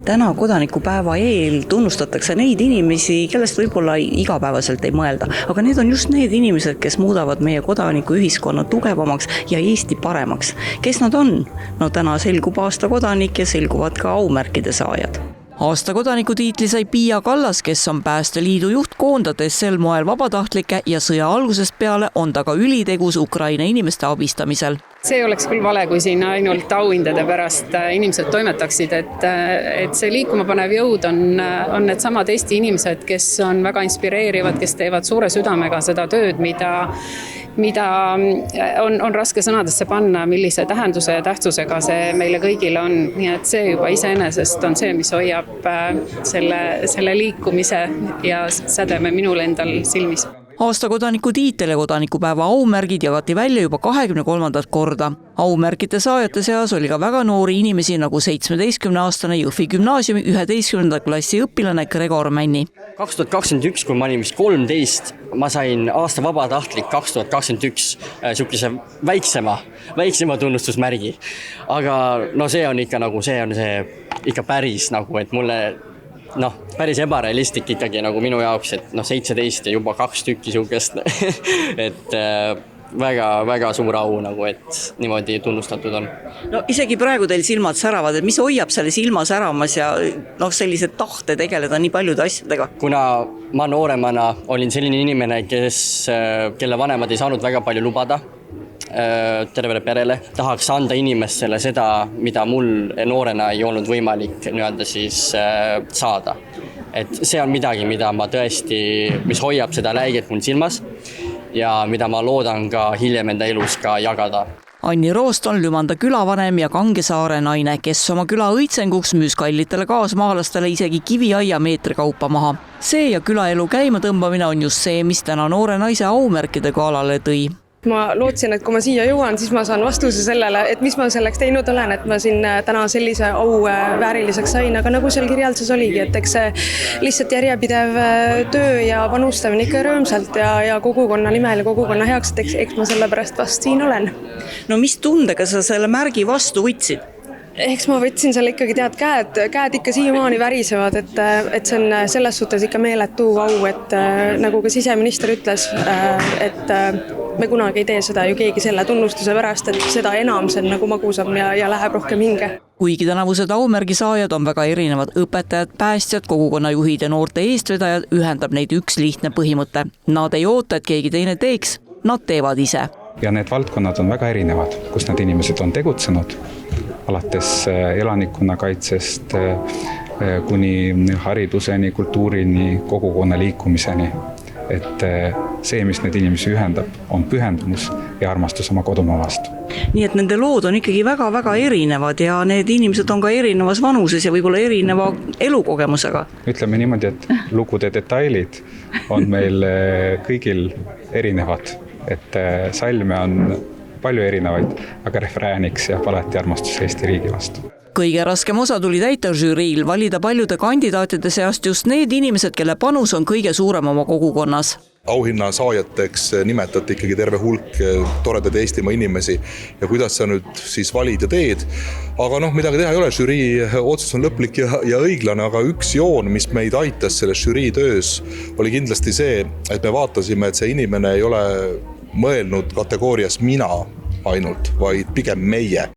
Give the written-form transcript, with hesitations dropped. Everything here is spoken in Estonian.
Täna kodanikupäeva eel tunnustatakse neid inimesi, kellest võib-olla igapäevaselt ei mõelda, aga need on just need inimesed, kes muudavad meie kodanikuühiskonna tugevamaks ja Eesti paremaks. Kes nad on? No täna selgub aasta kodanik ja selguvad ka aumärkide saajad. Aasta kodaniku tiitli sai Pia Kallas, kes on Päästeliidu juht, koondades sel moel vabatahtlikke ja sõja algusest peale on ta ka ülitegus Ukraina inimeste abistamisel. See oleks küll vale, kui siin ainult auhindade pärast inimesed toimetaksid, et see liikuma panev jõud on need samad Eesti inimesed, kes on väga inspireerivad, kes teevad suure südamega seda tööd, mida on raske sõnadesse panna, millise tähenduse ja tähtsusega see meile kõigile on. Nii et see juba iseenesest on see, mis hoiab selle liikumise ja sädeme minul endal silmis. Aasta kodaniku tiitel ja kodanikupäeva aumärgid jagati välja juba 23. korda. Aumärkide saajate seas oli ka väga noori inimesi nagu 17-aastane Jõhvi gümnaasiumi 11. klassi õpilane Gregor Männi. 2021, kui ma olin vist 13, ma sain aasta vabatahtlik 2021 sihukese väiksema tunnustusmärgi. Aga no see on ikka ikka päris nagu, et mulle päris ebarealistlik ikkagi nagu minu jaoks, et 17 ja juba 2 tükki sihukest, et väga suur au nagu, et niimoodi tunnustatud on. No isegi praegu teil silmad säravad, et mis hoiab selle silma säramas ja sellise tahte tegeleda nii paljude asjadega? Kuna ma nooremana olin selline inimene, kelle vanemad ei saanud väga palju lubada tervele perele, tahaks anda inimestele seda, mida mul noorena ei olnud võimalik saada. Et see on midagi, mida ma tõesti, mis hoiab seda läiget mul silmas ja mida ma loodan ka hiljem enda elus ka jagada. Anni Roost on Lümanda külavanem ja Kangesaare naine, kes oma küla õitsenguks müüs kallitele kaasmaalastele isegi kiviaia meetrikaupa maha. See ja külaelu käima tõmbamine on just see, mis täna noore naise aumärkidega alale tõi. Ma lootsin, et kui ma siia jõuan, siis ma saan vastuse sellele, et mis ma selleks teinud olen, et ma siin täna sellise au vääriliseks sain, aga nagu seal kirjalduses oligi, et eks see lihtsalt järjepidev töö ja panustamine ikka rõõmsalt ja kogukonna nimel ja kogukonna heaks, et eks ma selle pärast vast siin olen. No mis tundega sa selle märgi vastu võtsid? Eks ma võtsin selle ikkagi käed ikka siiamaani värisevad, et see on selles suhtes ikka meeletu au, et nagu ka siseminister ütles, et me kunagi ei tee seda ju keegi selle tunnustuse pärast, et seda enam see on nagu magusam ja läheb rohkem hinge. Kuigi tänavused aumärgi saajad on väga erinevad õpetajad, päästjad, kogukonnajuhid ja noorte eestvedajad, ühendab neid üks lihtne põhimõte. Nad ei oota, et keegi teine teeks, nad teevad ise. Ja need valdkonnad on väga erinevad, kus need inimesed on tegutsenud, alates elanikkonna kaitsest kuni hariduseni, kultuurini, kogukonna liikumiseni. Et see, mis need inimesi ühendab, on pühendumus ja armastus oma kodumaa vastu. Nii et nende lood on ikkagi väga erinevad ja need inimesed on ka erinevas vanuses ja võib-olla erineva elukogemusega. Ütleme niimoodi, et lugude detailid on meil kõigil erinevad. Et salme on palju erinevaid, aga refrääniks ja alati armastus Eesti riigi vastu. Kõige raskem osa tuli täitevžüriil valida paljude kandidaatide seast just need inimesed, kelle panus on kõige suurem oma kogukonnas. Auhinna saajateks nimetati ikkagi terve hulk toredaid Eestimaa inimesi ja kuidas sa nüüd siis valid ja teed. Aga midagi teha ei ole, žürii otsus on lõplik ja õiglane, aga üks joon, mis meid aitas selles žürii töös, oli kindlasti see, et me vaatasime, et see inimene ei ole mõelnud kategoorias mina ainult, vaid pigem meie.